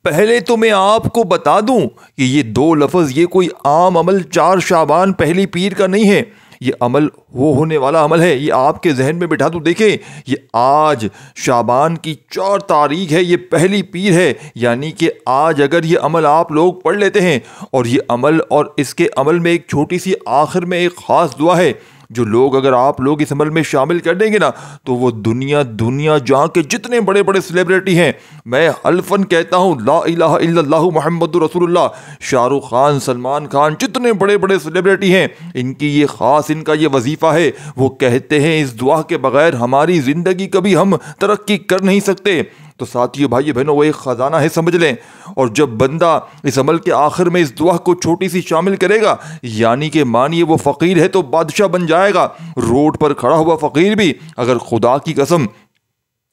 پہلے تو میں آپ کو بتا دوں کہ یہ دو لفظ یہ کوئی عام عمل 4 شعبان پہلی پیر کا نہیں ہے، یہ عمل وہ ہونے والا عمل ہے۔ یہ آپ کے ذہن میں بٹھا دوں، دیکھیں یہ آج شعبان کی 4 تاریخ ہے، یہ پہلی پیر ہے، یعنی کہ آج اگر یہ عمل آپ لوگ پڑھ لیتے ہیں، اور یہ عمل اور اس کے عمل میں ایک چھوٹی سی آخر میں ایک خاص دعا ہے جو لوگ اگر آپ لوگ اس عمل میں شامل کر دیں گے نا تو وہ دنیا جہاں کے جتنے بڑے بڑے سیلیبریٹی ہیں، میں حلفاً کہتا ہوں لا الہ الا اللہ محمد رسول اللہ، شاہ رخ خان، سلمان خان، جتنے بڑے بڑے سیلیبریٹی ہیں، ان کی یہ خاص ان کا یہ وظیفہ ہے، وہ کہتے ہیں اس دعا کے بغیر ہماری زندگی کبھی ہم ترقی کر نہیں سکتے۔ تو ساتھیو بھائی بہنوں، وہ ایک خزانہ ہے سمجھ لیں، اور جب بندہ اس عمل کے آخر میں اس دعا کو چھوٹی سی شامل کرے گا، یعنی کہ مانیے وہ فقیر ہے تو بادشاہ بن جائے گا، روڈ پر کھڑا ہوا فقیر بھی اگر خدا کی قسم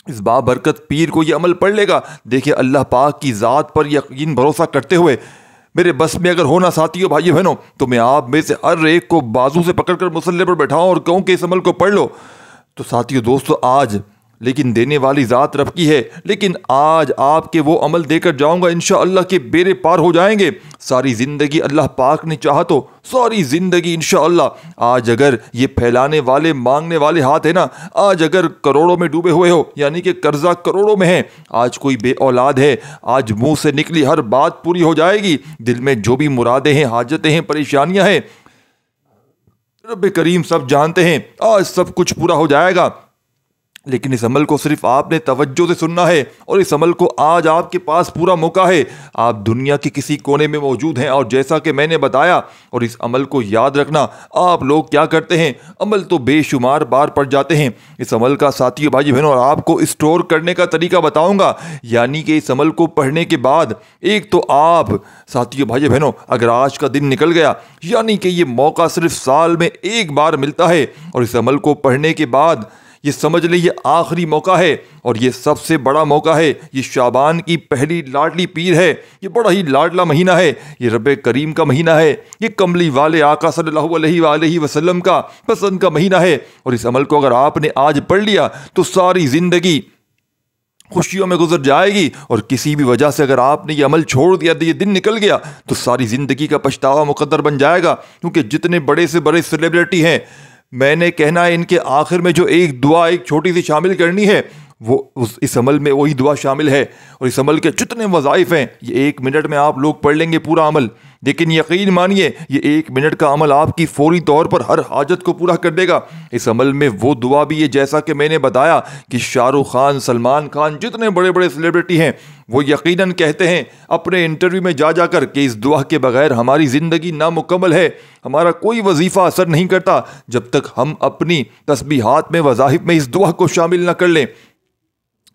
اس بابرکت پیر کو یہ عمل پڑھ لے گا، دیکھیں اللہ پاک کی ذات پر یقین بھروسہ کرتے ہوئے میرے بس میں اگر ہونا ساتھیو بھائی بہنوں تو میں آپ میں سے ہر ایک کو بازو سے پکڑ کر مصلے پر بیٹھاؤں اور کہوں کہ اس عمل کو پڑھ لو۔ تو ساتھیو دوستو، آج لیکن دینے والی ذات رب کی ہے، لیکن آج آپ کے وہ عمل دے کر جاؤں گا انشاءاللہ کہ بیڑے پار ہو جائیں گے۔ ساری زندگی اللہ پاک نے چاہا تو ساری زندگی انشاءاللہ، آج اگر یہ پھیلانے والے مانگنے والے ہاتھ ہیں نا، آج اگر کروڑوں میں ڈوبے ہوئے ہو، یعنی کہ قرضہ کروڑوں میں ہے، آج کوئی بے اولاد ہے، آج منہ سے نکلی ہر بات پوری ہو جائے گی، دل میں جو بھی مرادیں ہیں، حاجتیں ہیں، پریشانیاں ہیں، رب کریم سب جانتے ہیں، آج سب کچھ پورا ہو جائے گا۔ لیکن اس عمل کو صرف آپ نے توجہ سے سننا ہے، اور اس عمل کو آج آپ کے پاس پورا موقع ہے، آپ دنیا کے کسی کونے میں موجود ہیں، اور جیسا کہ میں نے بتایا، اور اس عمل کو یاد رکھنا، آپ لوگ کیا کرتے ہیں، عمل تو بے شمار بار پڑھ جاتے ہیں، اس عمل کا ساتھیو بھائی بہنوں اور آپ کو اسٹور کرنے کا طریقہ بتاؤں گا، یعنی کہ اس عمل کو پڑھنے کے بعد ایک تو آپ ساتھیو بھائی بہنوں اگر آج کا دن نکل گیا، یعنی کہ یہ موقع صرف سال میں ایک بار ملتا ہے، اور اس عمل کو پڑھنے کے بعد یہ سمجھ لیں یہ آخری موقع ہے، اور یہ سب سے بڑا موقع ہے، یہ شعبان کی پہلی لاڈلی پیر ہے، یہ بڑا ہی لاڈلا مہینہ ہے، یہ رب کریم کا مہینہ ہے، یہ کملی والے آقا صلی اللہ علیہ وآلہ وسلم کا پسند کا مہینہ ہے، اور اس عمل کو اگر آپ نے آج پڑھ لیا تو ساری زندگی خوشیوں میں گزر جائے گی، اور کسی بھی وجہ سے اگر آپ نے یہ عمل چھوڑ دیا، یہ دن نکل گیا تو ساری زندگی کا پچھتاوا مقدر بن جائے گا، کیونکہ جتنے بڑے سے بڑے سیلیبریٹی ہیں، میں نے کہنا ہے ان کے آخر میں جو ایک دعا ایک چھوٹی سی شامل کرنی ہے، وہ اس عمل میں وہی دعا شامل ہے، اور اس عمل کے جتنے وظائف ہیں یہ 1 منٹ میں آپ لوگ پڑھ لیں گے پورا عمل، لیکن یقین مانیے یہ 1 منٹ کا عمل آپ کی فوری طور پر ہر حاجت کو پورا کر دے گا۔ اس عمل میں وہ دعا بھی ہے جیسا کہ میں نے بتایا کہ شاہ رخ خان، سلمان خان، جتنے بڑے بڑے سیلیبریٹی ہیں وہ یقیناً کہتے ہیں اپنے انٹرویو میں جا کر کہ اس دعا کے بغیر ہماری زندگی نامکمل ہے، ہمارا کوئی وظیفہ اثر نہیں کرتا جب تک ہم اپنی تسبیحات میں، وظائف میں اس دعا کو شامل نہ کر لیں۔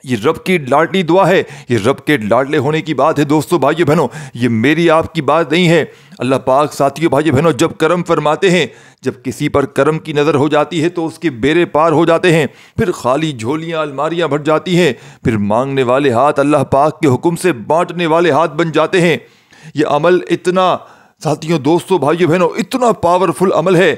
یہ رب کی لاڈلی دعا ہے، یہ رب کے لاڈلے ہونے کی بات ہے دوستو بھائیو بہنوں، یہ میری آپ کی بات نہیں ہے۔ اللہ پاک ساتھیو بھائیو بہنوں جب کرم فرماتے ہیں، جب کسی پر کرم کی نظر ہو جاتی ہے تو اس کے بیڑے پار ہو جاتے ہیں، پھر خالی جھولیاں الماریاں بھر جاتی ہیں، پھر مانگنے والے ہاتھ اللہ پاک کے حکم سے بانٹنے والے ہاتھ بن جاتے ہیں۔ یہ عمل اتنا ساتھیوں دوستو بھائیو بہنوں اتنا پاورفل عمل ہے،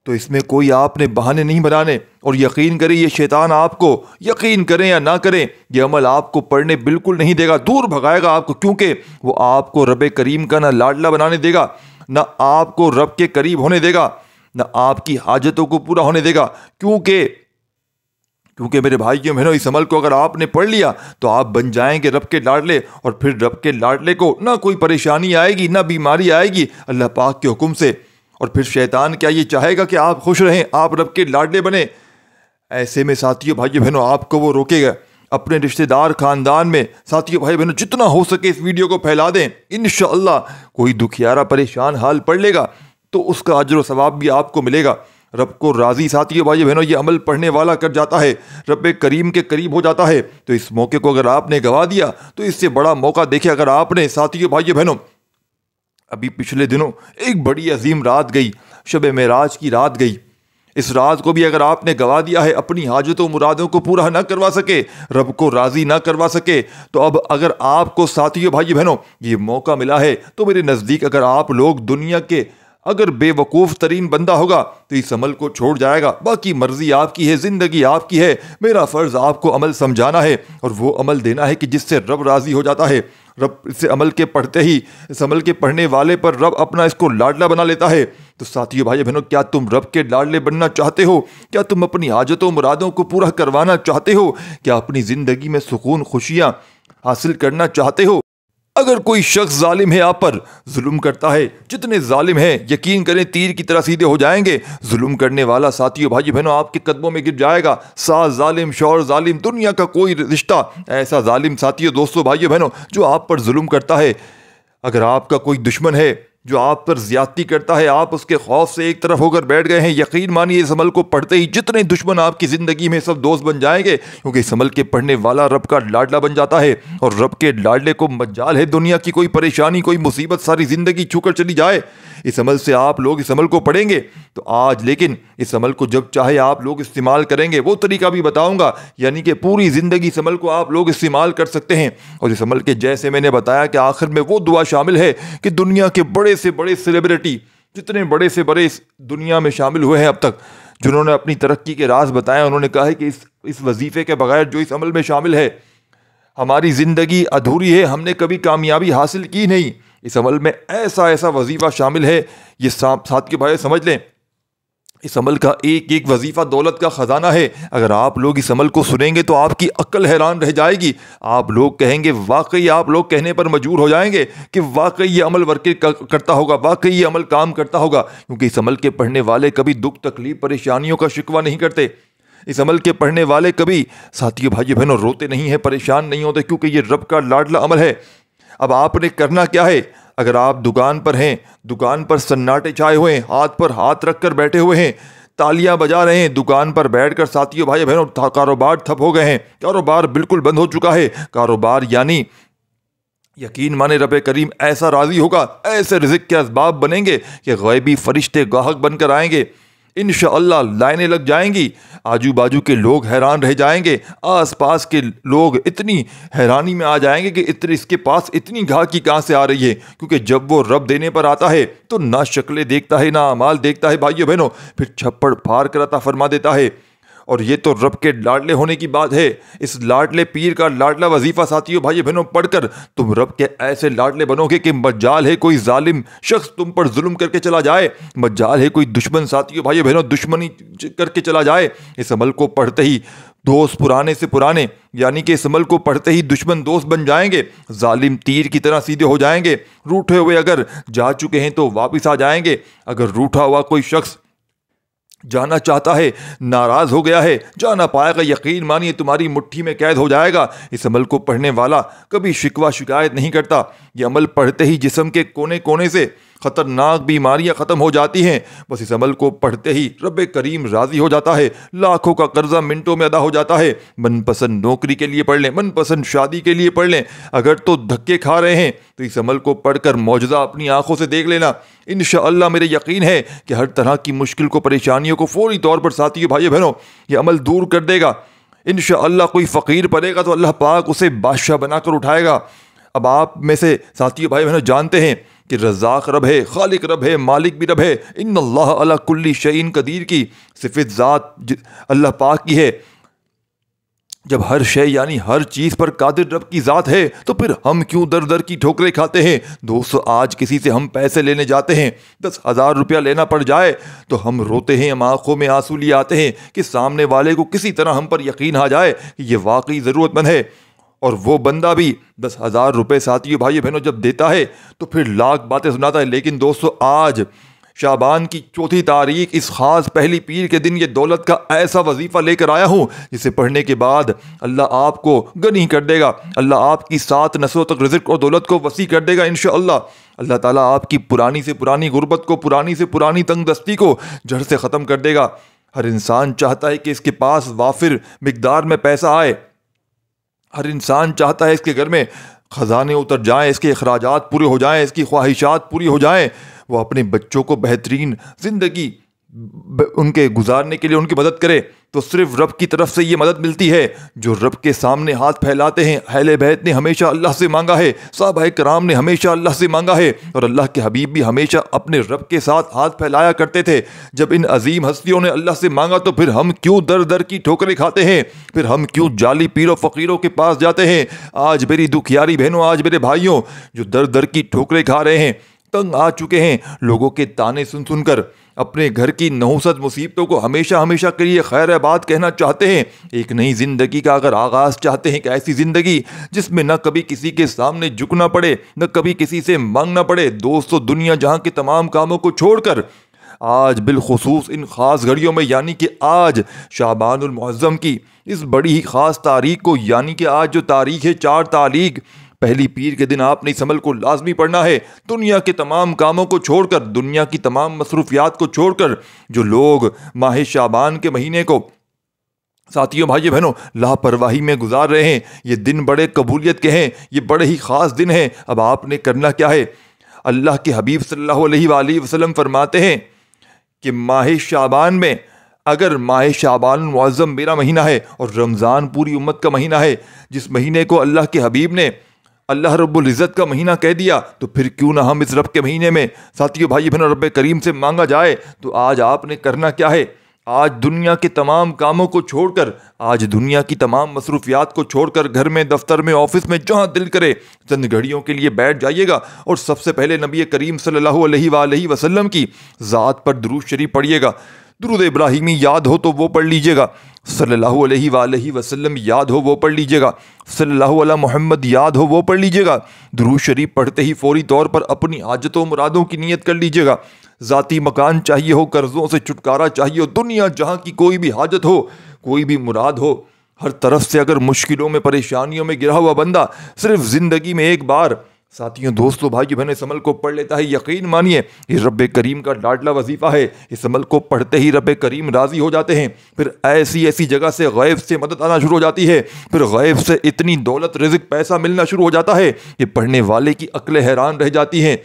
تو اس میں کوئی آپ نے بہانے نہیں بنانے، اور یقین کریں یہ شیطان آپ کو، یقین کریں یا نہ کریں، یہ عمل آپ کو پڑھنے بالکل نہیں دے گا، دور بھگائے گا آپ کو، کیونکہ وہ آپ کو رب کریم کا نہ لاڈلا بنانے دے گا، نہ آپ کو رب کے قریب ہونے دے گا، نہ آپ کی حاجتوں کو پورا ہونے دے گا، کیونکہ میرے بھائیوں بہنوں اس عمل کو اگر آپ نے پڑھ لیا تو آپ بن جائیں گے رب کے لاڈلے، اور پھر رب کے لاڈلے کو نہ کوئی پریشانی آئے گی، نہ بیماری آئے گی اللہ پاک کے حکم سے، اور پھر شیطان کیا یہ چاہے گا کہ آپ خوش رہیں، آپ رب کے لاڈلے بنیں؟ ایسے میں ساتھیو بھائیو بہنوں آپ کو وہ روکے گا۔ اپنے رشتہ دار خاندان میں ساتھیو بھائی بہنوں جتنا ہو سکے اس ویڈیو کو پھیلا دیں، انشاءاللہ کوئی دکھیارا پریشان حال پڑھ لے گا تو اس کا اجر و ثواب بھی آپ کو ملے گا۔ رب کو راضی ساتھیو بھائی بہنوں یہ عمل پڑھنے والا کر جاتا ہے، رب کریم کے قریب ہو جاتا ہے، تو اس موقع کو اگر آپ نے گوا دیا تو اس سے بڑا موقع دیکھیں اگر آپ نے ساتھیو بھائی بہنوں ابھی پچھلے دنوں ایک بڑی عظیم رات گئی، شب معراج کی رات گئی، اس رات کو بھی اگر آپ نے گوا دیا ہے، اپنی حاجتوں مرادوں کو پورا نہ کروا سکے، رب کو راضی نہ کروا سکے، تو اب اگر آپ کو ساتھیو بھائی بہنوں یہ موقع ملا ہے تو میرے نزدیک اگر آپ لوگ دنیا کے اگر بے وقوف ترین بندہ ہوگا تو اس عمل کو چھوڑ جائے گا، باقی مرضی آپ کی ہے، زندگی آپ کی ہے، میرا فرض آپ کو عمل سمجھانا ہے اور وہ عمل دینا ہے کہ جس سے رب راضی ہو جاتا ہے۔ رب اس عمل کے پڑھتے ہی اس عمل کے پڑھنے والے پر رب اپنا اس کو لاڈلا بنا لیتا ہے۔ تو ساتھیو بھائی بہنوں، کیا تم رب کے لاڈلے بننا چاہتے ہو؟ کیا تم اپنی حاجتوں مرادوں کو پورا کروانا چاہتے ہو؟ کیا اپنی زندگی میں سکون خوشیاں حاصل کرنا چاہتے ہو؟ اگر کوئی شخص ظالم ہے، آپ پر ظلم کرتا ہے، جتنے ظالم ہیں یقین کریں تیر کی طرح سیدھے ہو جائیں گے۔ ظلم کرنے والا ساتھیو بھائی بہنوں آپ کے قدموں میں گر جائے گا۔ ساس ظالم، شوہر ظالم، دنیا کا کوئی رشتہ ایسا ظالم ساتھیو دوستو بھائیو بہنوں جو آپ پر ظلم کرتا ہے، اگر آپ کا کوئی دشمن ہے جو آپ پر زیادتی کرتا ہے، آپ اس کے خوف سے ایک طرف ہو کر بیٹھ گئے ہیں، یقین مانیے اس عمل کو پڑھتے ہی جتنے دشمن آپ کی زندگی میں سب دوست بن جائیں گے، کیونکہ اس عمل کے پڑھنے والا رب کا لاڈلا بن جاتا ہے۔ اور رب کے لاڈلے کو مجال ہے دنیا کی کوئی پریشانی، کوئی مصیبت ساری زندگی چھو کر چلی جائے، اس عمل سے آپ لوگ اس عمل کو پڑھیں گے۔ تو آج لیکن اس عمل کو جب چاہے آپ لوگ استعمال کریں گے، وہ طریقہ بھی بتاؤں گا، یعنی کہ پوری زندگی اس عمل کو آپ لوگ استعمال کر سکتے ہیں۔ اور اس عمل کے جیسے میں نے بتایا کہ آخر میں وہ دعا شامل ہے کہ دنیا کے بڑے سے بڑے سیلیبریٹی، جتنے بڑے سے بڑے اس دنیا میں شامل ہوئے ہیں اب تک، جنہوں نے اپنی ترقی کے راز بتائے، انہوں نے کہا ہے کہ اس وظیفے کے بغیر جو اس عمل میں شامل ہے ہماری زندگی ادھوری ہے، ہم نے کبھی کامیابی حاصل کی نہیں۔ اس عمل میں ایسا وظیفہ شامل ہے، یہ ساتھ کے بھائی سمجھ لیں، اس عمل کا ایک ایک وظیفہ دولت کا خزانہ ہے۔ اگر آپ لوگ اس عمل کو سنیں گے تو آپ کی عقل حیران رہ جائے گی، آپ لوگ کہیں گے واقعی، آپ لوگ کہنے پر مجبور ہو جائیں گے کہ واقعی یہ عمل ورک کرتا ہوگا، واقعی یہ عمل کام کرتا ہوگا، کیونکہ اس عمل کے پڑھنے والے کبھی دکھ تکلیف پریشانیوں کا شکوہ نہیں کرتے۔ اس عمل کے پڑھنے والے کبھی ساتھیو بھائی بہنوں روتے نہیں ہیں، پریشان نہیں ہوتے، کیونکہ یہ رب کا لاڈلا عمل ہے۔ اب آپ نے کرنا کیا ہے؟ اگر آپ دکان پر ہیں، دکان پر سناٹے چھائے ہوئے ہیں، ہاتھ پر ہاتھ رکھ کر بیٹھے ہوئے ہیں، تالیاں بجا رہے ہیں، دکان پر بیٹھ کر ساتھیو بھائی بہنوں کاروبار ٹھپ ہو گئے ہیں، کاروبار بالکل بند ہو چکا ہے، کاروبار یعنی یقین مانے رب کریم ایسا راضی ہوگا، ایسے رزق کے اسباب بنیں گے کہ غیبی فرشتے گاہک بن کر آئیں گے، انشاءاللہ لائنیں لگ جائیں گی، آجو باجو کے لوگ حیران رہ جائیں گے، آس پاس کے لوگ اتنی حیرانی میں آ جائیں گے کہ اس کے پاس اتنی گاہکی کہاں سے آ رہی ہے، کیونکہ جب وہ رب دینے پر آتا ہے تو نہ شکلیں دیکھتا ہے نہ اعمال دیکھتا ہے بھائیو بہنوں، پھر چھپڑ پھاڑ کر عطا فرما دیتا ہے۔ اور یہ تو رب کے لاڈلے ہونے کی بات ہے، اس لاڈلے پیر کا لاڈلا وظیفہ ساتھیو بھائی بہنوں پڑھ کر تم رب کے ایسے لاڈلے بنو گے کہ مجال ہے کوئی ظالم شخص تم پر ظلم کر کے چلا جائے، مجال ہے کوئی دشمن ساتھیو بھائی بہنوں دشمنی کر کے چلا جائے، اس عمل کو پڑھتے ہی دوست پرانے سے پرانے، یعنی کہ اس عمل کو پڑھتے ہی دشمن دوست بن جائیں گے، ظالم تیر کی طرح سیدھے ہو جائیں گے، روٹھے ہوئے اگر جا چکے ہیں تو واپس آ جائیں گے، اگر روٹھا ہوا کوئی شخص جانا چاہتا ہے، ناراض ہو گیا ہے، جا نہ پائے گا، یقین مانیے تمہاری مٹھی میں قید ہو جائے گا۔ اس عمل کو پڑھنے والا کبھی شکوہ شکایت نہیں کرتا، یہ عمل پڑھتے ہی جسم کے کونے کونے سے خطرناک بیماریاں ختم ہو جاتی ہیں، بس اس عمل کو پڑھتے ہی رب کریم راضی ہو جاتا ہے، لاکھوں کا قرضہ منٹوں میں ادا ہو جاتا ہے۔ من پسند نوکری کے لیے پڑھ لیں، من پسند شادی کے لیے پڑھ لیں، اگر تو دھکے کھا رہے ہیں تو اس عمل کو پڑھ کر معجزہ اپنی آنکھوں سے دیکھ لینا، انشاءاللہ میرے یقین ہے کہ ہر طرح کی مشکل کو پریشانیوں کو فوری طور پر ساتھیو بھائی بہنوں یہ عمل دور کر دے گا۔ انشاءاللہ کوئی فقیر پڑے گا تو اللہ پاک اسے بادشاہ بنا کر اٹھائے گا۔ اب آپ میں سے ساتھیو بھائی بہنوں جانتے ہیں کہ رزاق رب ہے، خالق رب ہے، مالک بھی رب ہے، ان اللہ علی کل شیء قدیر کی صفت ذات اللہ پاک کی ہے۔ جب ہر شے یعنی ہر چیز پر قادر رب کی ذات ہے تو پھر ہم کیوں در در کی ٹھوکریں کھاتے ہیں؟ دوستو آج کسی سے ہم پیسے لینے جاتے ہیں، 10,000 روپیہ لینا پڑ جائے تو ہم روتے ہیں، ہم آنکھوں میں آنسو لیے آتے ہیں کہ سامنے والے کو کسی طرح ہم پر یقین آ جائے کہ یہ واقعی ضرورت مند ہے، اور وہ بندہ بھی 10,000 روپے ساتھیو بھائی بہنوں جب دیتا ہے تو پھر لاکھ باتیں سناتا ہے۔ لیکن دوستو آج شعبان کی 4 تاریخ اس خاص پہلی پیر کے دن یہ دولت کا ایسا وظیفہ لے کر آیا ہوں جسے پڑھنے کے بعد اللہ آپ کو غنی کر دے گا، اللہ آپ کی 7 نسلوں تک رزق اور دولت کو وسیع کر دے گا انشاءاللہ۔ اللہ تعالیٰ آپ کی پرانی سے پرانی غربت کو، پرانی سے پرانی تنگ دستی کو جڑ سے ختم کر دے گا۔ ہر انسان چاہتا ہے کہ اس کے پاس وافر مقدار میں پیسہ آئے، ہر انسان چاہتا ہے اس کے گھر میں خزانے اتر جائیں، اس کے اخراجات پورے ہو جائیں، اس کی خواہشات پوری ہو جائیں، وہ اپنے بچوں کو بہترین زندگی ان کے گزارنے کے لیے ان کی مدد کرے تو صرف رب کی طرف سے یہ مدد ملتی ہے جو رب کے سامنے ہاتھ پھیلاتے ہیں۔ اہل بیت نے ہمیشہ اللہ سے مانگا ہے، صحابہ کرام نے ہمیشہ اللہ سے مانگا ہے، اور اللہ کے حبیب بھی ہمیشہ اپنے رب کے ساتھ ہاتھ پھیلایا کرتے تھے۔ جب ان عظیم ہستیوں نے اللہ سے مانگا تو پھر ہم کیوں در در کی ٹھوکریں کھاتے ہیں؟ پھر ہم کیوں جعلی پیروں فقیروں کے پاس جاتے ہیں؟ آج میری دکھیاری بہنوں، آج میرے بھائیوں، جو در در کی ٹھوکریں کھا رہے ہیں، تنگ آ چکے ہیں لوگوں کے تانے سن سن کر، اپنے گھر کی نحوست مصیبتوں کو ہمیشہ ہمیشہ کے لیے خیر آباد کہنا چاہتے ہیں، ایک نئی زندگی کا اگر آغاز چاہتے ہیں کہ ایسی زندگی جس میں نہ کبھی کسی کے سامنے جھکنا پڑے، نہ کبھی کسی سے مانگنا پڑے، دوستو دنیا جہاں کے تمام کاموں کو چھوڑ کر آج بالخصوص ان خاص گھڑیوں میں، یعنی کہ آج شعبان المعظم کی اس بڑی ہی خاص تاریخ کو، یعنی کہ آج جو تاریخ ہے 4 تاریخ، پہلی پیر کے دن آپ نے اس عمل کو لازمی پڑھنا ہے۔ دنیا کے تمام کاموں کو چھوڑ کر، دنیا کی تمام مصروفیات کو چھوڑ کر، جو لوگ ماہ شعبان کے مہینے کو ساتھیوں بھائیو بہنوں لاپرواہی میں گزار رہے ہیں، یہ دن بڑے قبولیت کے ہیں، یہ بڑے ہی خاص دن ہیں۔ اب آپ نے کرنا کیا ہے؟ اللہ کے حبیب صلی اللہ علیہ وآلہ وسلم فرماتے ہیں کہ ماہ شعبان میں، اگر ماہ شعبان المعظم میرا مہینہ ہے اور رمضان پوری امت کا مہینہ ہے، جس مہینے کو اللہ کے حبیب نے اللہ رب العزت کا مہینہ کہہ دیا، تو پھر کیوں نہ ہم اس رب کے مہینے میں ساتھیو بھائی بہنوں رب کریم سے مانگا جائے۔ تو آج آپ نے کرنا کیا ہے؟ آج دنیا کے تمام کاموں کو چھوڑ کر، آج دنیا کی تمام مصروفیات کو چھوڑ کر، گھر میں، دفتر میں، آفس میں، جہاں دل کرے چند گھڑیوں کے لیے بیٹھ جائیے گا اور سب سے پہلے نبی کریم صلی اللہ علیہ وآلہ وسلم کی ذات پر درود شریف پڑھیے گا۔ درود ابراہیمی یاد ہو تو وہ پڑھ لیجیے گا، صلی اللہ علیہ وآلہ وسلم یاد ہو وہ پڑھ لیجیے گا، صلی اللہ علیہ محمد یاد ہو وہ پڑھ لیجیے گا۔ درود شریف پڑھتے ہی فوری طور پر اپنی حاجتوں مرادوں کی نیت کر لیجیے گا۔ ذاتی مکان چاہیے ہو، قرضوں سے چھٹکارا چاہیے ہو، دنیا جہاں کی کوئی بھی حاجت ہو، کوئی بھی مراد ہو، ہر طرف سے اگر مشکلوں میں، پریشانیوں میں گرا ہوا بندہ صرف زندگی میں ایک بار ساتھیوں دوستوں بھائی بہنیں اس عمل کو پڑھ لیتا ہے، یقین مانیے یہ رب کریم کا لاڈلا وظیفہ ہے۔ اس عمل کو پڑھتے ہی رب کریم راضی ہو جاتے ہیں، پھر ایسی ایسی جگہ سے غیب سے مدد آنا شروع ہو جاتی ہے، پھر غیب سے اتنی دولت، رزق، پیسہ ملنا شروع ہو جاتا ہے کہ پڑھنے والے کی عقلیں حیران رہ جاتی ہیں۔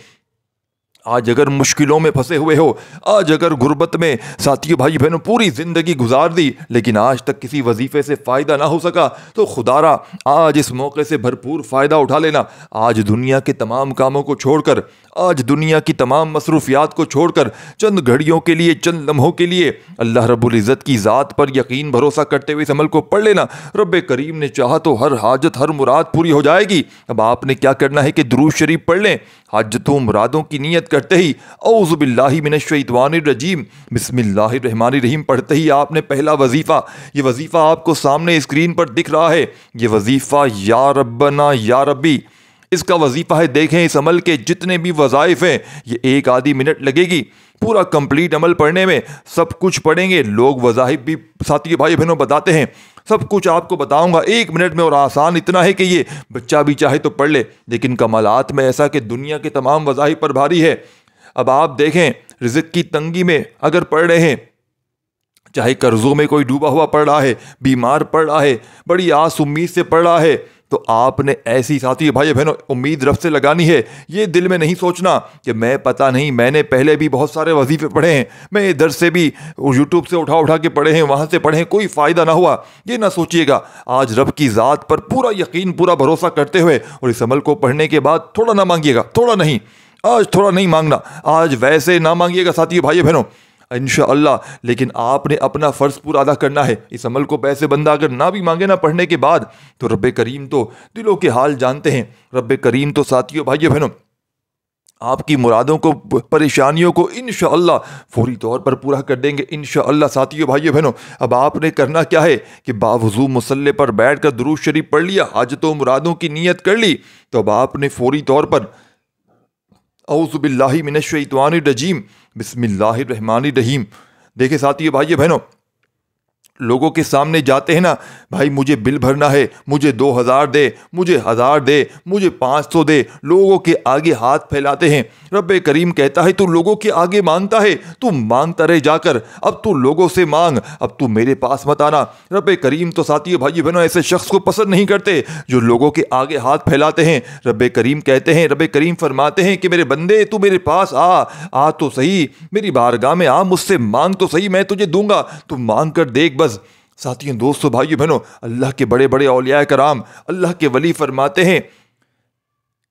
آج اگر مشکلوں میں پھنسے ہوئے ہو، آج اگر غربت میں ساتھیوں بھائی بہنوں پوری زندگی گزار دی لیکن آج تک کسی وظیفے سے فائدہ نہ ہو سکا، تو خدا را آج اس موقع سے بھرپور فائدہ اٹھا لینا۔ آج دنیا کے تمام کاموں کو چھوڑ کر، آج دنیا کی تمام مصروفیات کو چھوڑ کر، چند گھڑیوں کے لیے، چند لمحوں کے لیے اللہ رب العزت کی ذات پر یقین بھروسہ کرتے ہوئے اس عمل کو پڑھ لینا۔ رب کریم نے چاہا تو ہر حاجت، ہر مراد پوری ہو جائے گی۔ اب آپ نے کیا کرنا ہے کہ درود شریف پڑھ لیں، حاجتوں مرادوں کی نیت کرتے ہی اعوذ باللہ من الشیطان الرجیم بسم اللہ الرحمن الرحیم پڑھتے ہی آپ نے پہلا وظیفہ، یہ وظیفہ آپ کو سامنے اسکرین پر دکھ رہا ہے، یہ وظیفہ یا ربنا یا ربی، اس کا وظیفہ ہے۔ دیکھیں اس عمل کے جتنے بھی وظائف ہیں، یہ 1 آدھی منٹ لگے گی پورا کمپلیٹ عمل پڑھنے میں۔ سب کچھ پڑھیں گے، لوگ وظائف بھی ساتھی بھائی بہنوں بتاتے ہیں، سب کچھ آپ کو بتاؤں گا 1 منٹ میں، اور آسان اتنا ہے کہ یہ بچہ بھی چاہے تو پڑھ لے، لیکن کمالات میں ایسا کہ دنیا کے تمام وظائف پر بھاری ہے۔ اب آپ دیکھیں رزق کی تنگی میں اگر پڑھ رہے ہیں، چاہے قرضوں میں کوئی ڈوبا ہوا پڑھ رہا ہے، بیمار پڑھ رہا ہے، بڑی آس امید سے پڑھ رہا ہے، تو آپ نے ایسی ساتھی بھائی بہنوں امید رب سے لگانی ہے۔ یہ دل میں نہیں سوچنا کہ میں پتہ نہیں، میں نے پہلے بھی بہت سارے وظیفے پڑھے ہیں، میں ادھر سے بھی یوٹیوب سے اٹھا کے پڑھے ہیں، وہاں سے پڑھے ہیں، کوئی فائدہ نہ ہوا، یہ نہ سوچیے گا۔ آج رب کی ذات پر پورا یقین، پورا بھروسہ کرتے ہوئے اور اس عمل کو پڑھنے کے بعد تھوڑا نہ مانگیے گا، تھوڑا نہیں، آج تھوڑا نہیں مانگنا، آج ویسے نہ مانگیے گا ساتھی بھائی بہنوں انشاءاللہ، لیکن آپ نے اپنا فرض پورا ادا کرنا ہے۔ اس عمل کو پیسے بندہ اگر نہ بھی مانگے نا پڑھنے کے بعد، تو رب کریم تو دلوں کے حال جانتے ہیں، رب کریم تو ساتھیوں بھائیوں بہنوں آپ کی مرادوں کو، پریشانیوں کو انشاءاللہ فوری طور پر پورا کر دیں گے انشاءاللہ ساتھیوں بھائیوں بہنوں۔ اب آپ نے کرنا کیا ہے کہ باوضو مصلی پر بیٹھ کر درود شریف پڑھ لیا، حاجتوں مرادوں کی نیت کر لی، تو اب آپ نے فوری طور پر اعوذ باللہ من الشیطان الرجیم بسم اللہ الرحمن الرحیم، دیکھیں ساتھیو بھائیو بہنوں لوگوں کے سامنے جاتے ہیں نا، بھائی مجھے بل بھرنا ہے، مجھے 2000 دے، مجھے 1000 دے، مجھے 500 دے، لوگوں کے آگے ہاتھ پھیلاتے ہیں۔ رب کریم کہتا ہے تو لوگوں کے آگے مانگتا ہے، تو مانگتا رہ جا کر، اب تو لوگوں سے مانگ، اب تو میرے پاس مت آنا۔ رب کریم تو ساتھیو بھائی بہنوں ایسے شخص کو پسند نہیں کرتے جو لوگوں کے آگے ہاتھ پھیلاتے ہیں۔ رب کریم کہتے ہیں، رب کریم فرماتے ہیں کہ میرے بندے تو میرے پاس آ تو صحیح، میری بارگاہ میں آ، مجھ سے مانگ تو صحیح، میں تجھے دوں گا، تو مانگ کر دیکھ بس۔ ساتھیوں دوستو بھائیو بہنوں، اللہ کے بڑے بڑے اولیاء کرام، اللہ کے ولی فرماتے ہیں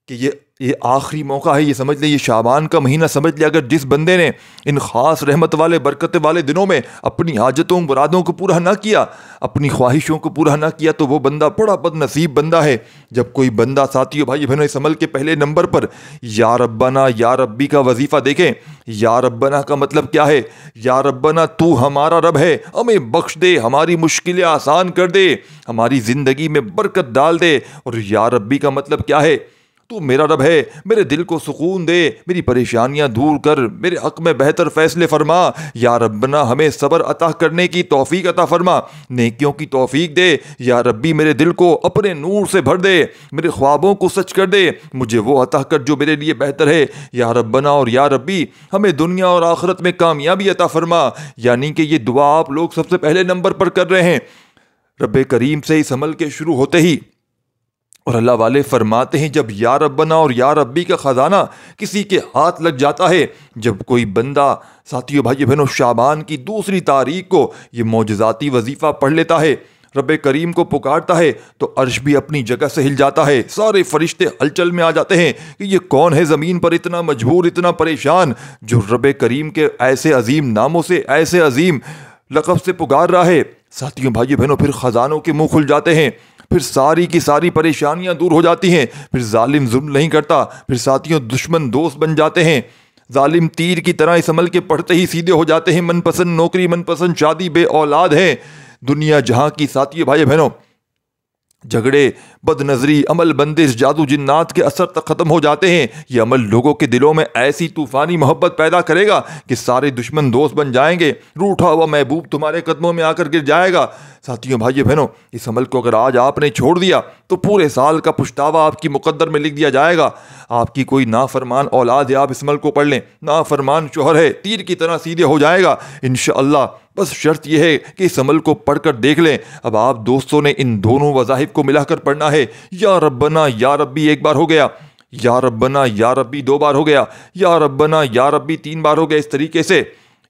کہ یہ آخری موقع ہے، یہ سمجھ لیں، یہ شعبان کا مہینہ سمجھ لیں، اگر جس بندے نے ان خاص رحمت والے برکت والے دنوں میں اپنی حاجتوں مرادوں کو پورا نہ کیا، اپنی خواہشوں کو پورا نہ کیا، تو وہ بندہ بڑا بد نصیب بندہ ہے۔ جب کوئی بندہ ساتھیو بھائی بہنوں اس عمل کے پہلے نمبر پر یا ربنا یا ربی کا وظیفہ دیکھیں۔ یا ربنا کا مطلب کیا ہے؟ یا ربنا تو ہمارا رب ہے، ہمیں بخش دے، ہماری مشکلیں آسان کر دے، ہماری زندگی میں برکت ڈال دے۔ اور یا ربی کا مطلب کیا ہے؟ تو میرا رب ہے، میرے دل کو سکون دے، میری پریشانیاں دور کر، میرے حق میں بہتر فیصلے فرما۔ یا ربنا ہمیں صبر عطا کرنے کی توفیق عطا فرما، نیکیوں کی توفیق دے۔ یا ربی میرے دل کو اپنے نور سے بھر دے، میرے خوابوں کو سچ کر دے، مجھے وہ عطا کر جو میرے لیے بہتر ہے۔ یا ربنا اور یا ربی ہمیں دنیا اور آخرت میں کامیابی عطا فرما۔ یعنی کہ یہ دعا آپ لوگ سب سے پہلے نمبر پر کر رہے ہیں رب کریم سے اس عمل کے شروع ہوتے ہی۔ اور اللہ والے فرماتے ہیں جب یا ربنا اور یا ربی کا خزانہ کسی کے ہاتھ لگ جاتا ہے، جب کوئی بندہ ساتھیو بھائی بہنوں شعبان کی 2 تاریخ کو یہ معجزاتی وظیفہ پڑھ لیتا ہے، رب کریم کو پکارتا ہے، تو عرش بھی اپنی جگہ سے ہل جاتا ہے، سارے فرشتے ہلچل میں آ جاتے ہیں کہ یہ کون ہے زمین پر اتنا مجبور، اتنا پریشان، جو رب کریم کے ایسے عظیم ناموں سے، ایسے عظیم لقب سے پکار رہا ہے۔ ساتھیوں بھائی بہنوں پھر خزانوں کے منہ کھل جاتے ہیں، پھر ساری کی ساری پریشانیاں دور ہو جاتی ہیں، پھر ظالم ظلم نہیں کرتا، پھر ساتھیوں دشمن دوست بن جاتے ہیں، ظالم تیر کی طرح اس عمل کے پڑھتے ہی سیدھے ہو جاتے ہیں، من پسند نوکری، من پسند شادی، بے اولاد ہیں، دنیا جہاں کی ساتھیوں بھائی بہنوں جھگڑے، بد نظری، عمل بندش، جادو جنات کے اثر تک ختم ہو جاتے ہیں۔ یہ عمل لوگوں کے دلوں میں ایسی طوفانی محبت پیدا کرے گا کہ سارے دشمن دوست بن جائیں گے، روٹھا ہوا محبوب تمہارے قدموں میں آ کر گر جائے گا۔ ساتھیوں بھائیو بہنوں اس عمل کو اگر آج آپ نے چھوڑ دیا تو پورے سال کا پچھتاوا آپ کی مقدر میں لکھ دیا جائے گا۔ آپ کی کوئی نافرمان اولاد ہے، آپ اس عمل کو پڑھ لیں، نافرمان شوہر ہے، تیر کی طرح سیدھے ہو جائے گا انشاءاللہ۔ بس شرط یہ ہے کہ اس عمل کو پڑھ کر دیکھ لیں۔ اب آپ دوستوں نے ان دونوں وظائف کو ملا کر پڑھنا ہے۔ یا ربنا یا ربی 1 بار ہو گیا، یا ربنا یا ربی 2 بار ہو گیا، یا ربنا یا ربی 3 بار ہو گیا۔ اس طریقے سے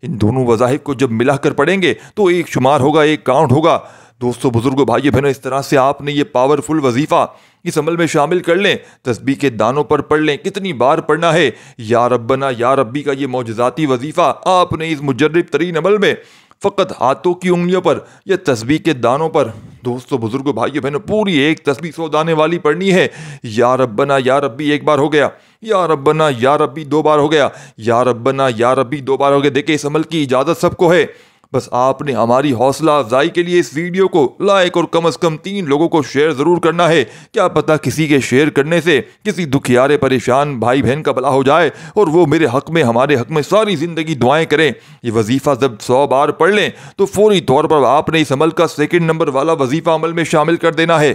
ان دونوں وظائف کو جب ملا کر پڑھیں گے تو ایک شمار ہوگا، ایک کاؤنٹ ہوگا۔ دوستو بزرگوں بھائی بہنوں اس طرح سے آپ نے یہ پاورفل وظیفہ اس عمل میں شامل کر لیں، تسبیح کے دانوں پر پڑھ لیں، کتنی بار پڑھنا ہے یا ربنا یا ربی کا یہ معجزاتی وظیفہ آپ نے اس مجرب ترین عمل میں فقط ہاتھوں کی انگلیوں پر یا تسبیح کے دانوں پر دوستو بزرگوں بھائیو بہنوں پوری ایک تسبیح 100 دانے والی پڑھنی ہے۔ یا ربنا یا ربی 1 بار ہو گیا، یا ربنا یا ربی 2 بار ہو گیا، یا ربنا یا ربی 2 بار ہو گیا۔ دیکھیں اس عمل کی اجازت سب کو ہے، بس آپ نے ہماری حوصلہ افزائی کے لیے اس ویڈیو کو لائک اور کم از کم 3 لوگوں کو شیئر ضرور کرنا ہے۔ کیا پتہ کسی کے شیئر کرنے سے کسی دکھیارے پریشان بھائی بہن کا بھلا ہو جائے اور وہ میرے حق میں، ہمارے حق میں ساری زندگی دعائیں کریں۔ یہ وظیفہ جب 100 بار پڑھ لیں تو فوری طور پر آپ نے اس عمل کا 2 نمبر والا وظیفہ عمل میں شامل کر دینا ہے۔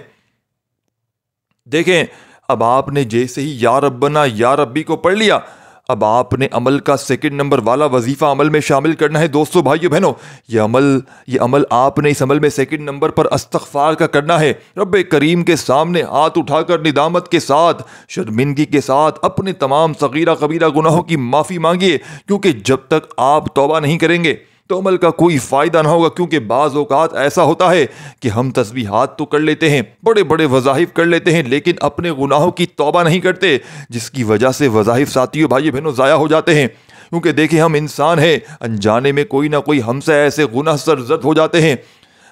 دیکھیں اب آپ نے جیسے ہی یا ربنا یا ربی کو پڑھ لیا، اب آپ نے عمل کا 2 نمبر والا وظیفہ عمل میں شامل کرنا ہے۔ دوستو بھائیو بہنوں یہ عمل آپ نے اس عمل میں 2 نمبر پر استغفار کا کرنا ہے۔ رب کریم کے سامنے ہاتھ اٹھا کر ندامت کے ساتھ، شرمندگی کے ساتھ اپنے تمام صغیرہ کبیرہ گناہوں کی معافی مانگیے، کیونکہ جب تک آپ توبہ نہیں کریں گے تو عمل کا کوئی فائدہ نہ ہوگا۔ کیونکہ بعض اوقات ایسا ہوتا ہے کہ ہم تسبیحات تو کر لیتے ہیں، بڑے بڑے وظائف کر لیتے ہیں، لیکن اپنے گناہوں کی توبہ نہیں کرتے، جس کی وجہ سے وظائف ساتھیوں بھائی بہنوں ضائع ہو جاتے ہیں۔ کیونکہ دیکھیں ہم انسان ہیں، انجانے میں کوئی نہ کوئی ہم سے ایسے گناہ سرزد ہو جاتے ہیں،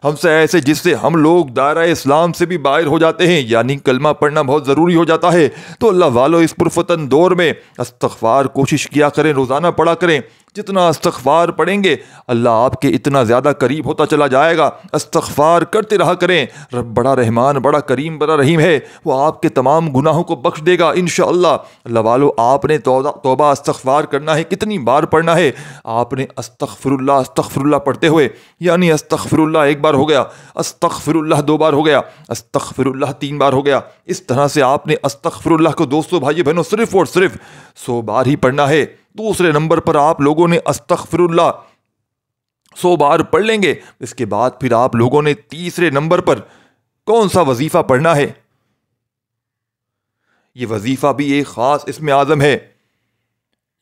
ہم سے ایسے جس سے ہم لوگ دائرہ اسلام سے بھی باہر ہو جاتے ہیں، یعنی کلمہ پڑھنا بہت ضروری ہو جاتا ہے۔ تو اللہ والو اس پرفتن دور میں استغفار کوشش کیا کریں، روزانہ پڑھا کریں، جتنا استغفار پڑھیں گے اللہ آپ کے اتنا زیادہ قریب ہوتا چلا جائے گا۔ استغفار کرتے رہا کریں، رب بڑا رحمان، بڑا کریم، بڑا رحیم ہے، وہ آپ کے تمام گناہوں کو بخش دے گا انشاءاللہ۔ اللہ والو، آپ نے توبہ استغفار کرنا ہے، کتنی بار پڑھنا ہے؟ آپ نے استغفر اللہ پڑھتے ہوئے، یعنی استغفر اللہ ایک بار ہو گیا، استغفر اللہ دو بار ہو گیا، استغفر اللہ تین بار ہو گیا، اس طرح سے آپ نے استغفر اللہ کو دوستو بھائی بہنوں صرف اور صرف 100 بار ہی پڑھنا ہے۔ دوسرے نمبر پر آپ لوگوں نے استغفر اللہ 100 بار پڑھ لیں گے، اس کے بعد پھر آپ لوگوں نے تیسرے نمبر پر کون سا وظیفہ پڑھنا ہے؟ یہ وظیفہ بھی ایک خاص اسم اعظم ہے،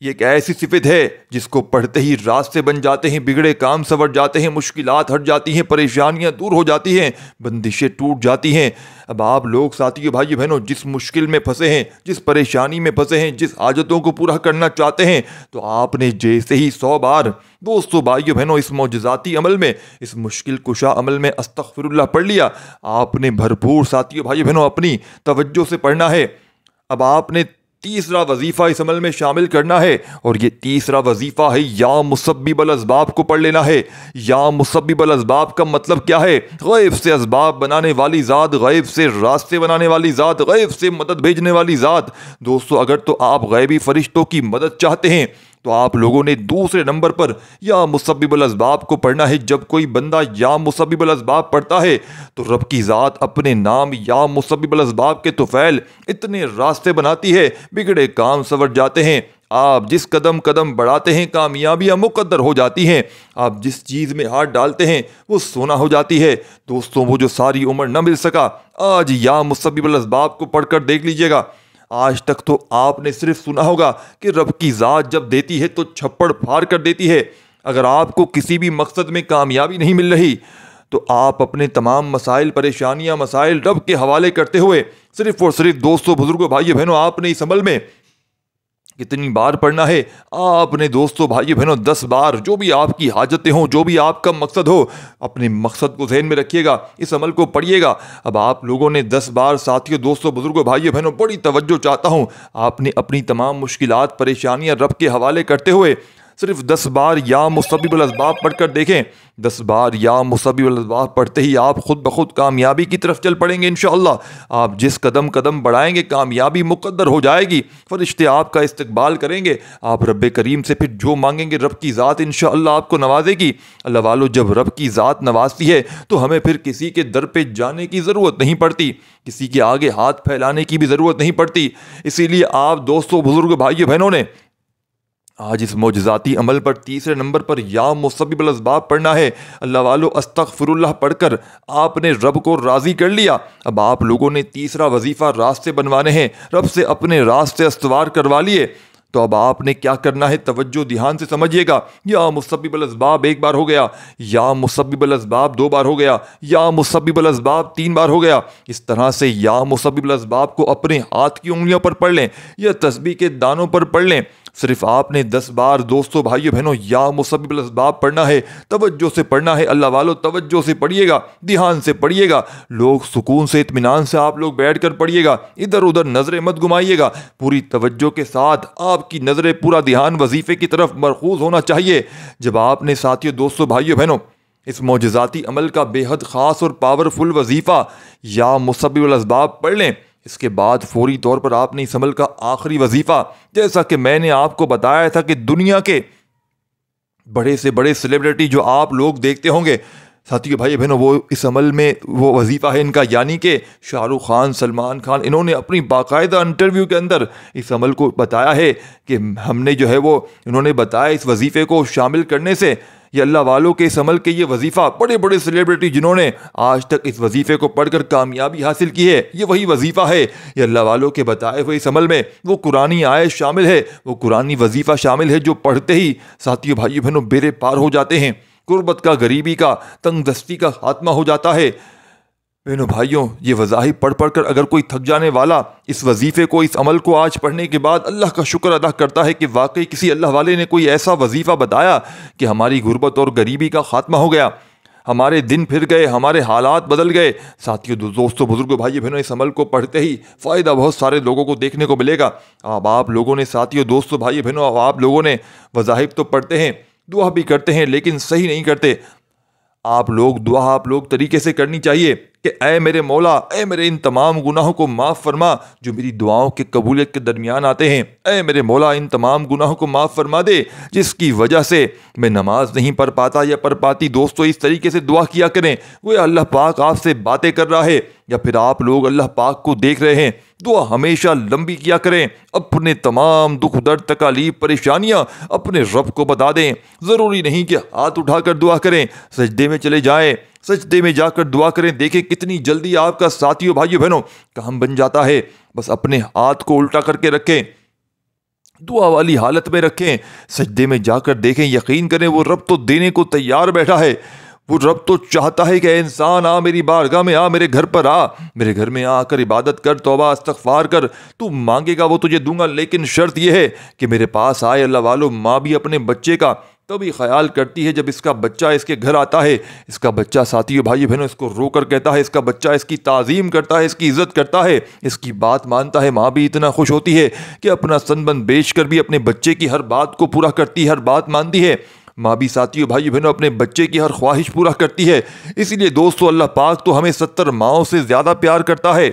یہ ایک ایسی صفت ہے جس کو پڑھتے ہی راستے بن جاتے ہیں، بگڑے کام سنور جاتے ہیں، مشکلات ہٹ جاتی ہیں، پریشانیاں دور ہو جاتی ہیں، بندشیں ٹوٹ جاتی ہیں۔ اب آپ لوگ ساتھیو بھائی بہنوں جس مشکل میں پھنسے ہیں، جس پریشانی میں پھنسے ہیں، جس حاجتوں کو پورا کرنا چاہتے ہیں، تو آپ نے جیسے ہی 100 بار دوستو بھائی بہنوں اس معجزاتی عمل میں، اس مشکل کشا عمل میں استغفر اللہ پڑھ لیا، آپ نے بھرپور ساتھیو بھائی بہنوں اپنی توجہ سے پڑھنا ہے۔ اب آپ نے تیسرا وظیفہ اس عمل میں شامل کرنا ہے، اور یہ تیسرا وظیفہ ہے یا مسبب الاسباب کو پڑھ لینا ہے۔ یا مسبب الاسباب کا مطلب کیا ہے؟ غیب سے اسباب بنانے والی ذات، غیب سے راستے بنانے والی ذات، غیب سے مدد بھیجنے والی ذات۔ دوستو اگر تو آپ غیبی فرشتوں کی مدد چاہتے ہیں تو آپ لوگوں نے دوسرے نمبر پر یا مسبب الاسباب کو پڑھنا ہے۔ جب کوئی بندہ یا مسبب الاسباب پڑھتا ہے تو رب کی ذات اپنے نام یا مسبب الاسباب کے طفیل اتنے راستے بناتی ہے، بگڑے کام سنور جاتے ہیں، آپ جس قدم بڑھاتے ہیں کامیابیاں مقدر ہو جاتی ہیں، آپ جس چیز میں ہاتھ ڈالتے ہیں وہ سونا ہو جاتی ہے۔ دوستوں وہ جو ساری عمر نہ مل سکا، آج یا مسبب الاسباب کو پڑھ کر دیکھ لیجئے گا۔ آج تک تو آپ نے صرف سنا ہوگا کہ رب کی ذات جب دیتی ہے تو چھپڑ پھاڑ کر دیتی ہے۔ اگر آپ کو کسی بھی مقصد میں کامیابی نہیں مل رہی تو آپ اپنے تمام مسائل، پریشانیاں، مسائل رب کے حوالے کرتے ہوئے صرف اور صرف دوستوں بزرگوں بھائی بہنوں آپ نے اس عمل میں کتنی بار پڑھنا ہے؟ آپ نے دوستوں بھائی بہنوں 10 بار، جو بھی آپ کی حاجتیں ہوں، جو بھی آپ کا مقصد ہو، اپنے مقصد کو ذہن میں رکھیے گا، اس عمل کو پڑھیے گا۔ اب آپ لوگوں نے 10 بار ساتھیوں، دوستوں بزرگوں بھائی بہنوں بڑی توجہ چاہتا ہوں، آپ نے اپنی تمام مشکلات، پریشانیاں رب کے حوالے کرتے ہوئے صرف 10 بار یا مسبب الاسباب پڑھ کر دیکھیں۔ 10 بار یا مسبب الاسباب پڑھتے ہی آپ خود بخود کامیابی کی طرف چل پڑیں گے انشاءاللہ۔ آپ جس قدم بڑھائیں گے کامیابی مقدر ہو جائے گی، فرشتے آپ کا استقبال کریں گے، آپ رب کریم سے پھر جو مانگیں گے رب کی ذات انشاءاللہ آپ کو نوازے گی۔ اللہ والو، جب رب کی ذات نوازتی ہے تو ہمیں پھر کسی کے در پہ جانے کی ضرورت نہیں پڑتی، کسی کے آگے ہاتھ پھیلانے کی بھی ضرورت نہیں پڑتی۔ اسی لیے آپ دوستوں بزرگ بھائی بہنوں نے آج اس معجزاتی عمل پر تیسرے نمبر پر یا مسبب الاسباب پڑھنا ہے۔ اللہ والو، استغفر اللہ پڑھ کر آپ نے رب کو راضی کر لیا۔ اب آپ لوگوں نے تیسرا وظیفہ راستے بنوانے ہیں، رب سے اپنے راستے استوار کروا لیے، تو اب آپ نے کیا کرنا ہے؟ توجہ دھیان سے سمجھیے گا۔ یا مسبب الاسباب ایک بار ہو گیا، یا مسبب الاسباب 2 بار ہو گیا، یا مسبب الاسباب 3 بار ہو گیا۔ اس طرح سے یا مسبب الاسباب کو اپنے ہاتھ کی انگلیوں پر پڑھ لیں یا تسبیح کے دانوں پر پڑھ لیں۔ صرف آپ نے 10 بار دوستوں بھائیو بہنوں یا مسبب الاسباب پڑھنا ہے، توجہ سے پڑھنا ہے۔ اللہ والو، توجہ سے پڑھیے گا، دھیان سے پڑھیے گا، لوگ سکون سے، اطمینان سے آپ لوگ بیٹھ کر پڑھیے گا، ادھر ادھر نظریں مت گھمائیے گا، پوری توجہ کے ساتھ آپ کی نظریں، پورا دھیان وظیفے کی طرف مرکوز ہونا چاہیے۔ جب آپ نے ساتھیوں، دوستوں بھائیو بہنوں اس معجزاتی عمل کا بے حد خاص اور پاورفل وظیفہ یا مسبب الاسباب پڑھ لیں، اس کے بعد فوری طور پر آپ نے اس عمل کا آخری وظیفہ، جیسا کہ میں نے آپ کو بتایا تھا کہ دنیا کے بڑے سے بڑے سیلیبریٹی جو آپ لوگ دیکھتے ہوں گے ساتھیو بھائی بہنوں، وہ اس عمل میں وہ وظیفہ ہے ان کا، یعنی کہ شاہ رخ خان، سلمان خان، انہوں نے اپنی باقاعدہ انٹرویو کے اندر اس عمل کو بتایا ہے کہ ہم نے جو ہے وہ انہوں نے بتایا اس وظیفے کو شامل کرنے سے یہ اللہ والوں کے اس عمل کے یہ وظیفہ، بڑے بڑے سیلیبریٹی جنہوں نے آج تک اس وظیفے کو پڑھ کر کامیابی حاصل کی ہے، یہ وہی وظیفہ ہے۔ یہ اللہ والوں کے بتائے ہوئے اس عمل میں وہ قرآنی آیت شامل ہے، وہ قرآنی وظیفہ شامل ہے جو پڑھتے ہی ساتھیو بھائیو بہنوں بیڑے پار ہو جاتے ہیں، غربت کا، غریبی کا، تنگ دستی کا خاتمہ ہو جاتا ہے۔ بہنوں بھائیوں، یہ وظائف پڑھ پڑھ کر اگر کوئی تھک جانے والا اس وظیفے کو، اس عمل کو آج پڑھنے کے بعد اللہ کا شکر ادا کرتا ہے کہ واقعی کسی اللہ والے نے کوئی ایسا وظیفہ بتایا کہ ہماری غربت اور غریبی کا خاتمہ ہو گیا، ہمارے دن پھر گئے، ہمارے حالات بدل گئے۔ ساتھیوں، دوستوں، بزرگوں، بھائی بہنوں، اس عمل کو پڑھتے ہی فائدہ بہت سارے لوگوں کو دیکھنے کو ملے گا۔ اب آپ لوگوں نے، ساتھیوں، دوستوں، بھائی بہنوں، اب آپ لوگوں نے وظائف تو پڑھتے ہیں، دعا بھی کرتے ہیں، لیکن صحیح نہیں کرتے۔ آپ لوگ طریقے سے کرنی چاہیے کہ اے میرے مولا، اے میرے ان تمام گناہوں کو معاف فرما جو میری دعاؤں کے قبولیت کے درمیان آتے ہیں۔ اے میرے مولا، ان تمام گناہوں کو معاف فرما دے جس کی وجہ سے میں نماز نہیں پڑھ پاتا یا پڑھ پاتی۔ دوستو، اس طریقے سے دعا کیا کریں، گویا اللہ پاک آپ سے باتیں کر رہا ہے یا پھر آپ لوگ اللہ پاک کو دیکھ رہے ہیں۔ دعا ہمیشہ لمبی کیا کریں، اپنے تمام دکھ درد تکالیف پریشانیاں اپنے رب کو بتا دیں۔ ضروری نہیں کہ ہاتھ اٹھا کر دعا کریں، سجدے میں چلے جائیں، سجدے میں جا کر دعا کریں۔ دیکھیں کتنی جلدی آپ کا ساتھیوں، بھائیوں بہنوں کام بن جاتا ہے۔ بس اپنے ہاتھ کو الٹا کر کے رکھیں، دعا والی حالت میں رکھیں، سجدے میں جا کر دیکھیں، یقین کریں وہ رب تو دینے کو تیار بیٹھا ہے۔ وہ رب تو چاہتا ہے کہ اے انسان، آ میری بارگاہ میں، آ میرے گھر پر، آ میرے گھر میں آ کر عبادت کر، توبہ استغفار کر، تو مانگے گا وہ تجھے دوں گا۔ لیکن شرط یہ ہے کہ میرے پاس آئے۔ اللہ والو، ماں بھی اپنے بچے کا تبھی خیال کرتی ہے جب اس کا بچہ اس کے گھر آتا ہے۔ اس کا بچہ، ساتھیوں، بھائی بہنوں، اس کو رو کر کہتا ہے، اس کا بچہ اس کی تعظیم کرتا ہے، اس کی عزت کرتا ہے، اس کی بات مانتا ہے۔ ماں بھی اتنا خوش ہوتی ہے کہ اپنا سن بن بیچ کر بھی اپنے بچے کی ہر بات کو پورا کرتی ہے، ہر بات مانتی ہے۔ ماں بھی، ساتھیوں، بھائی بہنوں، اپنے بچے کی ہر خواہش پورا کرتی ہے۔ اسی لیے دوستو، اللہ پاک تو ہمیں 70 ماؤں سے زیادہ پیار کرتا ہے۔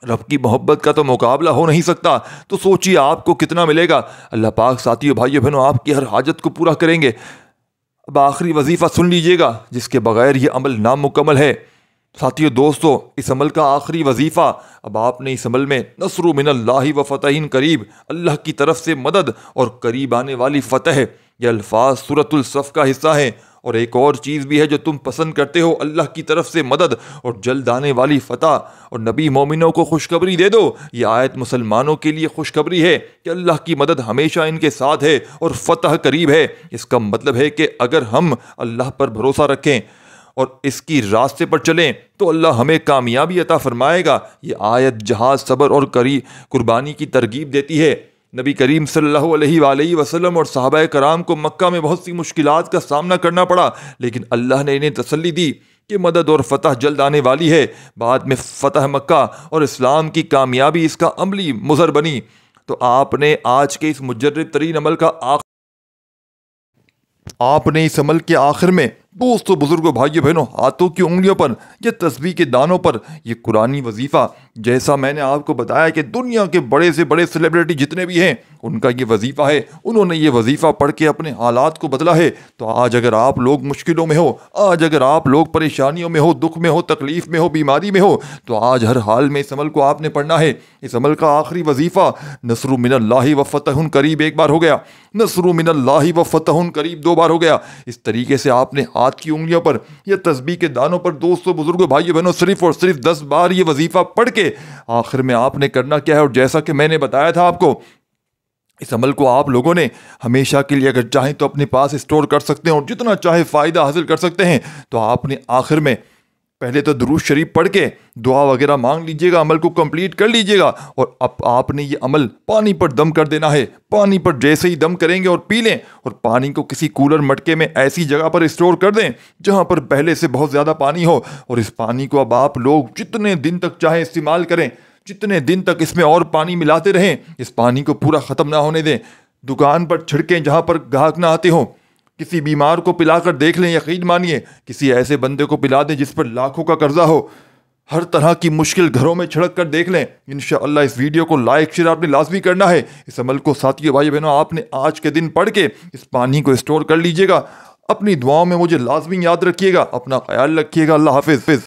رب کی محبت کا تو مقابلہ ہو نہیں سکتا، تو سوچیے آپ کو کتنا ملے گا۔ اللہ پاک، ساتھیوں، بھائیوں بہنوں، آپ کی ہر حاجت کو پورا کریں گے۔ اب آخری وظیفہ سن لیجئے گا جس کے بغیر یہ عمل نامکمل ہے۔ ساتھیوں، دوستو، اس عمل کا آخری وظیفہ، اب آپ نے اس عمل میں نصر من اللہ و فتح قریب، اللہ کی طرف سے مدد اور قریب آنے والی فتح، یہ الفاظ سورۃ الصف کا حصہ ہیں۔ اور ایک اور چیز بھی ہے جو تم پسند کرتے ہو، اللہ کی طرف سے مدد اور جلد آنے والی فتح، اور نبی مومنوں کو خوشخبری دے دو۔ یہ آیت مسلمانوں کے لیے خوشخبری ہے کہ اللہ کی مدد ہمیشہ ان کے ساتھ ہے اور فتح قریب ہے۔ اس کا مطلب ہے کہ اگر ہم اللہ پر بھروسہ رکھیں اور اس کی راستے پر چلیں تو اللہ ہمیں کامیابی عطا فرمائے گا۔ یہ آیت جہاد، صبر اور قربانی کی ترغیب دیتی ہے۔ نبی کریم صلی اللہ علیہ وآلہ وسلم اور صحابہ کرام کو مکہ میں بہت سی مشکلات کا سامنا کرنا پڑا، لیکن اللہ نے انہیں تسلی دی کہ مدد اور فتح جلد آنے والی ہے۔ بعد میں فتح مکہ اور اسلام کی کامیابی اس کا عملی مظہر بنی۔ تو آپ نے آج کے اس مجرب ترین عمل کا آپ نے اس عمل کے آخر میں دوستو، بزرگوں، بھائیوں بہنوں، ہاتھوں کی انگلیوں پر یا تسبیح کے دانوں پر یہ قرآنی وظیفہ، جیسا میں نے آپ کو بتایا کہ دنیا کے بڑے سے بڑے سیلیبریٹی جتنے بھی ہیں ان کا یہ وظیفہ ہے، انہوں نے یہ وظیفہ پڑھ کے اپنے حالات کو بدلا ہے۔ تو آج اگر آپ لوگ مشکلوں میں ہو، آج اگر آپ لوگ پریشانیوں میں ہو، دکھ میں ہو، تکلیف میں ہو، بیماری میں ہو، تو آج ہر حال میں اس عمل کو آپ نے پڑھنا ہے۔ اس عمل کا آخری وظیفہ نصر من اللہ و فتح قریب ایک بار ہو گیا، نصر من اللہ و فتح قریب 2 بار ہو گیا۔ اس طریقے سے آپ نے ہاتھ کی انگلیوں پر یا تسبیح کے دانوں پر دوستو، بزرگوں، بھائیوں بہنوں، صرف اور صرف 10 بار یہ وظیفہ پڑھ کے آخر میں آپ نے کرنا کیا ہے، اور جیسا کہ میں نے بتایا تھا آپ کو، اس عمل کو آپ لوگوں نے ہمیشہ کے لیے اگر چاہیں تو اپنے پاس اسٹور کر سکتے ہیں اور جتنا چاہے فائدہ حاصل کر سکتے ہیں۔ تو آپ نے آخر میں پہلے تو درود شریف پڑھ کے دعا وغیرہ مانگ لیجئے گا، عمل کو کمپلیٹ کر لیجئے گا، اور اب آپ نے یہ عمل پانی پر دم کر دینا ہے۔ پانی پر جیسے ہی دم کریں گے اور پی لیں، اور پانی کو کسی کولر مٹکے میں ایسی جگہ پر اسٹور کر دیں جہاں پر پہلے سے بہت زیادہ پانی ہو، اور اس پانی کو اب آپ لوگ جتنے دن تک چاہیں استعمال کریں، جتنے دن تک اس میں اور پانی ملاتے رہیں، اس پانی کو پورا ختم نہ ہونے دیں۔ دکان پر چھڑکیں جہاں پر گاہک نہ آتے ہوں، کسی بیمار کو پلا کر دیکھ لیں، یقین مانیے کسی ایسے بندے کو پلا دیں جس پر لاکھوں کا قرضہ ہو، ہر طرح کی مشکل گھروں میں چھڑک کر دیکھ لیں۔ انشاءاللہ اس ویڈیو کو لائک شیئر آپ نے لازمی کرنا ہے۔ اس عمل کو ساتھیوں، بھائی بہنوں، آپ نے آج کے دن پڑھ کے اس پانی کو اسٹور کر لیجئے گا۔ اپنی دعاؤں میں مجھے لازمی یاد رکھیے گا۔ اپنا خیال رکھیے گا۔ اللہ حافظ۔